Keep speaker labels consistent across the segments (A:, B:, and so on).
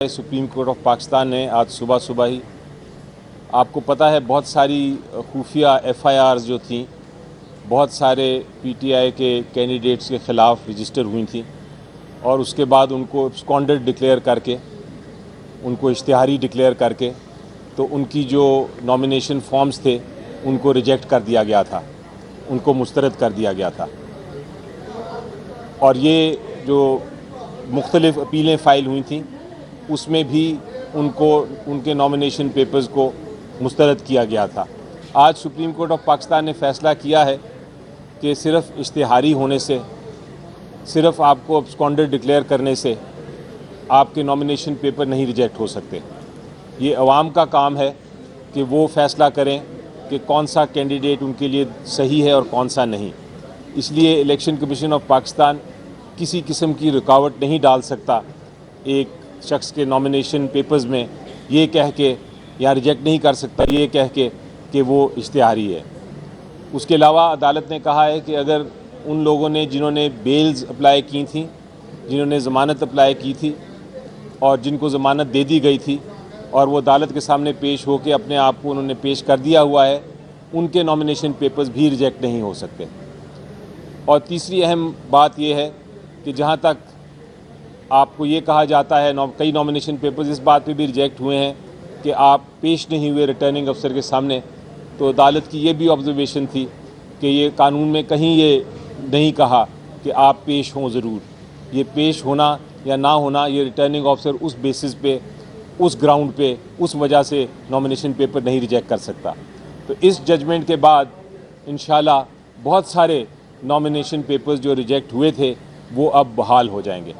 A: Supreme court of Pakistan ने आज सुबह सुबह ही, आपको पता है, बहुत सारी खुफिया एफआईआर्स जो थी बहुत सारे पीटीआई के कैंडिडेट्स के ख़िलाफ़ रजिस्टर हुई थी और उसके बाद उनको एब्सकॉन्डेड डिक्लेयर करके, उनको इश्तिहारी डिक्लेयर करके, तो उनकी जो नॉमिनेशन फॉर्म्स थे उनको रिजेक्ट कर दिया गया था, उनको मुस्तरद कर दिया गया था। और ये जो मुख्तलिफ़ अपीलें फ़ाइल हुई थी उसमें भी उनको उनके नॉमिनेशन पेपर्स को मुस्तरद किया गया था। आज सुप्रीम कोर्ट ऑफ पाकिस्तान ने फ़ैसला किया है कि सिर्फ़ इश्तिहारी होने से, सिर्फ़ आपको एब्सकॉन्डेड डिक्लेयर करने से आपके नॉमिनेशन पेपर नहीं रिजेक्ट हो सकते। ये अवाम का काम है कि वो फ़ैसला करें कि कौन सा कैंडिडेट उनके लिए सही है और कौन सा नहीं। इसलिए इलेक्शन कमीशन ऑफ पाकिस्तान किसी किस्म की रुकावट नहीं डाल सकता एक शख्स के नॉमिनेशन पेपर्स में ये कह के, या रिजेक्ट नहीं कर सकता ये कह के कि वो इश्तिहारी है। उसके अलावा अदालत ने कहा है कि अगर उन लोगों ने जिन्होंने बेल्स अप्लाई की थी, जिन्होंने ज़मानत अप्लाई की थी और जिनको ज़मानत दे दी गई थी और वो अदालत के सामने पेश हो के अपने आप को उन्होंने पेश कर दिया हुआ है, उनके नॉमिनेशन पेपर्स भी रिजेक्ट नहीं हो सकते। और तीसरी अहम बात यह है कि जहाँ तक आपको ये कहा जाता है, कई नॉमिनेशन पेपर्स इस बात पे भी रिजेक्ट हुए हैं कि आप पेश नहीं हुए रिटर्निंग अफसर के सामने, तो अदालत की ये भी ऑब्जर्वेशन थी कि ये कानून में कहीं ये नहीं कहा कि आप पेश हों ज़रूर। ये पेश होना या ना होना, ये रिटर्निंग ऑफिसर उस बेसिस पे, उस ग्राउंड पे, उस वजह से नॉमिनेशन पेपर नहीं रिजेक्ट कर सकता। तो इस जजमेंट के बाद इंशाल्लाह बहुत सारे नॉमिनेशन पेपर्स जो रिजेक्ट हुए थे वो अब बहाल हो जाएंगे।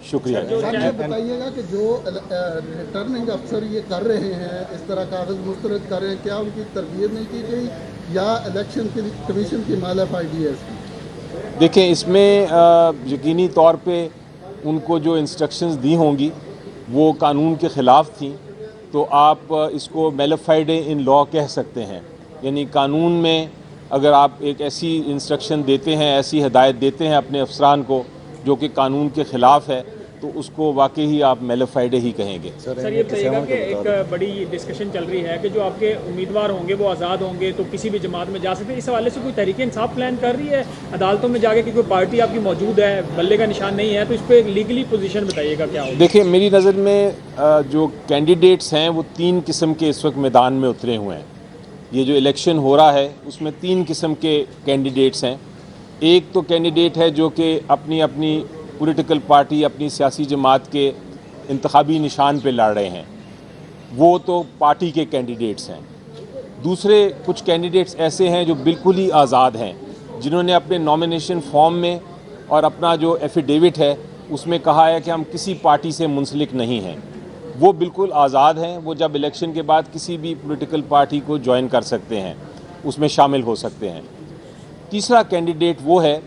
A: शुक्रिया।
B: सर ये बताइएगा कि जो रिटर्निंग अफसर ये कर रहे हैं, इस तरह कागज़ मुस्तरद कर रहे हैं, क्या उनकी तरबियत नहीं की गई या इलेक्शन कमीशन की मालाफाइडी है इसमें?
A: देखें, इसमें यकीनी तौर पे उनको जो इंस्ट्रक्शंस दी होंगी वो कानून के ख़िलाफ़ थी, तो आप इसको मैलिफाइड इन लॉ कह सकते हैं। यानी कानून में अगर आप एक ऐसी इंस्ट्रक्शन देते हैं, ऐसी हिदायत देते हैं अपने अफसरान को जो कि कानून के ख़िलाफ़ है, तो उसको वाकई ही आप मैलिफाइड ही कहेंगे।
C: सर ये बताइएगा कि एक बड़ी डिस्कशन चल रही है कि जो आपके उम्मीदवार होंगे वो आज़ाद होंगे तो किसी भी जमात में जा सकते हैं। इस हवाले से कोई तहरीक इंसाफ प्लान कर रही है अदालतों में जाके कि कोई पार्टी आपकी मौजूद है, बल्ले का निशान नहीं है, तो इस पर लीगली पोजीशन बताइएगा क्या होगी?
A: देखिए, मेरी नज़र में जो कैंडिडेट्स हैं वो 3 किस्म के इस वक्त मैदान में उतरे हुए हैं। ये जो इलेक्शन हो रहा है उसमें 3 किस्म के कैंडिडेट्स हैं। एक तो कैंडिडेट है जो कि अपनी अपनी पॉलिटिकल पार्टी, अपनी सियासी जमात के इंतखाबी निशान पे लड़ रहे हैं, वो तो पार्टी के कैंडिडेट्स हैं। दूसरे कुछ कैंडिडेट्स ऐसे हैं जो बिल्कुल ही आज़ाद हैं, जिन्होंने अपने नॉमिनेशन फॉर्म में और अपना जो एफिडेविट है उसमें कहा है कि हम किसी पार्टी से मुंसलिक नहीं हैं। वो बिल्कुल आज़ाद हैं, वो जब इलेक्शन के बाद किसी भी पॉलिटिकल पार्टी को ज्वाइन कर सकते हैं, उसमें शामिल हो सकते हैं। तीसरा कैंडिडेट वो है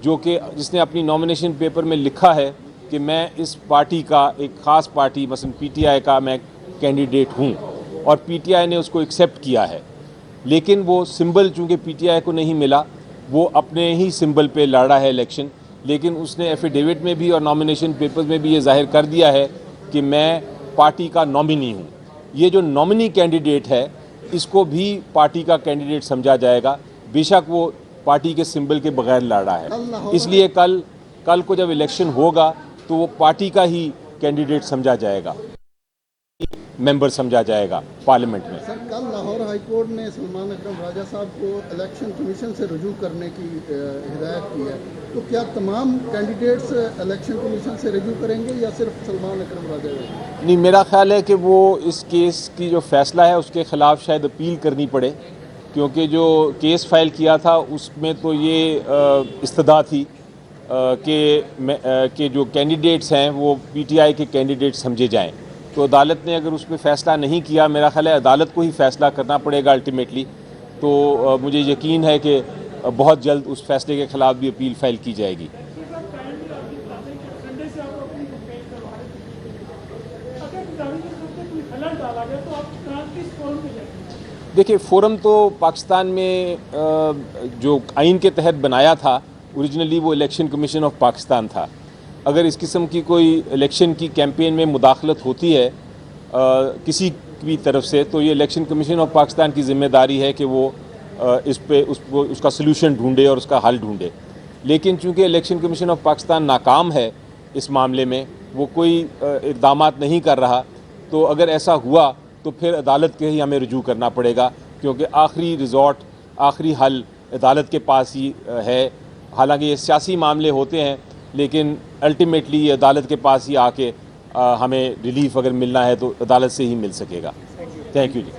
A: जो कि जिसने अपनी नॉमिनेशन पेपर में लिखा है कि मैं इस पार्टी का, एक ख़ास पार्टी मसलन पीटीआई का मैं कैंडिडेट हूँ, और पीटीआई ने उसको एक्सेप्ट किया है, लेकिन वो सिंबल चूँकि पीटीआई को नहीं मिला, वो अपने ही सिंबल पे लड़ा है इलेक्शन, लेकिन उसने एफिडेविट में भी और नॉमिनेशन पेपर्स में भी ये जाहिर कर दिया है कि मैं पार्टी का नॉमिनी हूँ। ये जो नॉमिनी कैंडिडेट है इसको भी पार्टी का कैंडिडेट समझा जाएगा, बेशक वो पार्टी के सिंबल के बगैर लड़ा है। इसलिए कल को जब इलेक्शन होगा तो वो पार्टी का ही कैंडिडेट समझा जाएगा, मेंबर समझा जाएगा पार्लियामेंट में।
B: सर कल लाहौर हाई कोर्ट ने सलमान अकरम राजा साहब को इलेक्शन कमीशन से रुजू करने की हिदायत की है, तो क्या तमाम कैंडिडेट्स इलेक्शन कमीशन से रुजू करेंगे या सिर्फ सलमान अकरम राजा?
A: नहीं, मेरा ख्याल है कि वो इस केस की जो फैसला है उसके ख़िलाफ़ शायद अपील करनी पड़े, क्योंकि जो केस फाइल किया था उसमें तो ये इस्तदा थी कि जो कैंडिडेट्स हैं वो पीटीआई के कैंडिडेट समझे जाएं। तो अदालत ने अगर उस पर फ़ैसला नहीं किया, मेरा ख्याल है अदालत को ही फ़ैसला करना पड़ेगा अल्टीमेटली। तो मुझे यकीन है कि बहुत जल्द उस फैसले के ख़िलाफ़ भी अपील फ़ाइल की जाएगी। देखिए, फ़ोरम तो पाकिस्तान में जो आइन के तहत बनाया था, ओरिजिनली वो इलेक्शन कमीशन ऑफ पाकिस्तान था, अगर इस किस्म की कोई इलेक्शन की कैंपेन में मुदाखलत होती है किसी भी तरफ से, तो ये इलेक्शन कमीशन ऑफ पाकिस्तान की ज़िम्मेदारी है कि वो इस पे उसका सलूशन ढूंढे और उसका हल ढूंढे। लेकिन चूंकि इलेक्शन कमीशन ऑफ पाकिस्तान नाकाम है इस मामले में, वो कोई इक़दाम नहीं कर रहा, तो अगर ऐसा हुआ तो फिर अदालत के ही हमें रुजू करना पड़ेगा, क्योंकि आखिरी रिजॉर्ट, आखिरी हल अदालत के पास ही है। हालांकि ये सियासी मामले होते हैं, लेकिन अल्टीमेटली ये अदालत के पास ही आके हमें रिलीफ अगर मिलना है तो अदालत से ही मिल सकेगा। Thank you ji.